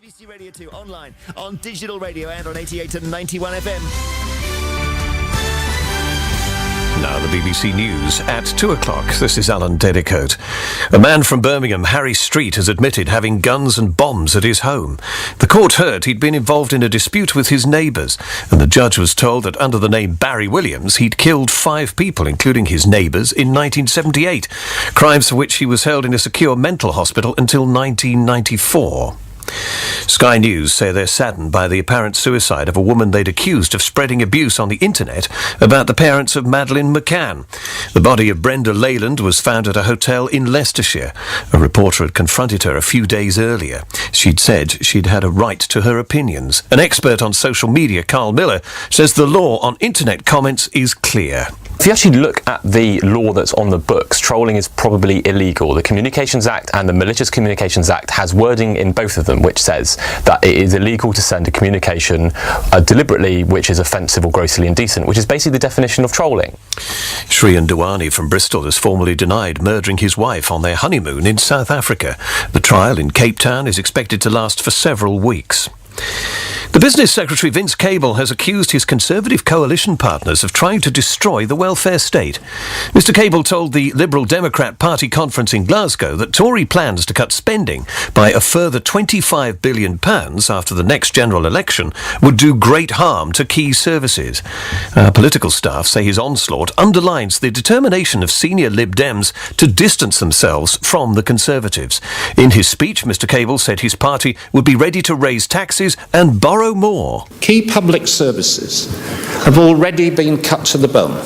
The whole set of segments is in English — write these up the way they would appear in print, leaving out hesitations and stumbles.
BBC Radio 2 online, on digital radio and on 88 and 91 FM. Now the BBC News at 2 o'clock. This is Alan Dedicoat. A man from Birmingham, Harry Street, has admitted having guns and bombs at his home. The court heard he'd been involved in a dispute with his neighbours, and the judge was told that under the name Barry Williams, he'd killed 5 people, including his neighbours, in 1978, crimes for which he was held in a secure mental hospital until 1994. Sky News say they're saddened by the apparent suicide of a woman they'd accused of spreading abuse on the internet about the parents of Madeleine McCann. The body of Brenda Leyland was found at a hotel in Leicestershire. A reporter had confronted her a few days earlier. She'd said she'd had a right to her opinions. An expert on social media, Carl Miller, says the law on internet comments is clear. If you actually look at the law that's on the books, trolling is probably illegal. The Communications Act and the Malicious Communications Act has wording in both of them which says that it is illegal to send a communication deliberately which is offensive or grossly indecent, which is basically the definition of trolling. Srian Duani from Bristol has formally denied murdering his wife on their honeymoon in South Africa. The trial in Cape Town is expected to last for several weeks. The Business Secretary Vince Cable has accused his Conservative coalition partners of trying to destroy the welfare state. Mr Cable told the Liberal Democrat Party conference in Glasgow that Tory plans to cut spending by a further £25 billion after the next general election would do great harm to key services. Political staff say his onslaught underlines the determination of senior Lib Dems to distance themselves from the Conservatives. In his speech, Mr Cable said his party would be ready to raise taxes and borrow more. Key public services have already been cut to the bone,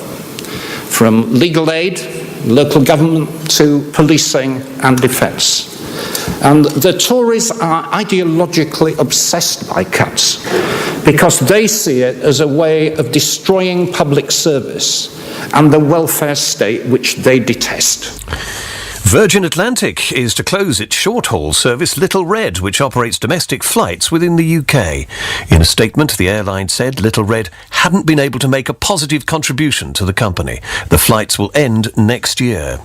from legal aid, local government to policing and defence. And the Tories are ideologically obsessed by cuts because they see it as a way of destroying public service and the welfare state which they detest. Virgin Atlantic is to close its short-haul service Little Red, which operates domestic flights within the UK. In a statement, the airline said Little Red hadn't been able to make a positive contribution to the company. The flights will end next year.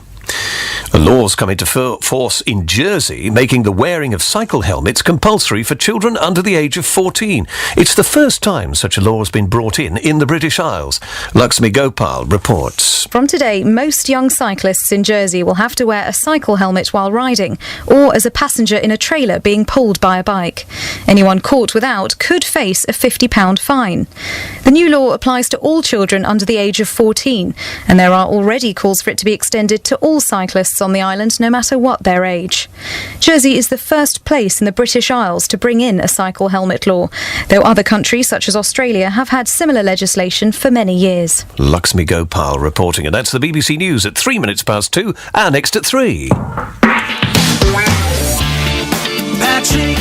A law's come into force in Jersey, making the wearing of cycle helmets compulsory for children under the age of 14. It's the first time such a law has been brought in the British Isles. Lakshmi Gopal reports. From today, most young cyclists in Jersey will have to wear a cycle helmet while riding, or as a passenger in a trailer being pulled by a bike. Anyone caught without could face a £50 fine. The new law applies to all children under the age of 14, and there are already calls for it to be extended to all cyclists on the island, no matter what their age. Jersey is the first place in the British Isles to bring in a cycle helmet law, though other countries such as Australia have had similar legislation for many years. Lakshmi Gopal reporting, and that's the BBC News at 3 minutes past 2, and next at 3. Patrick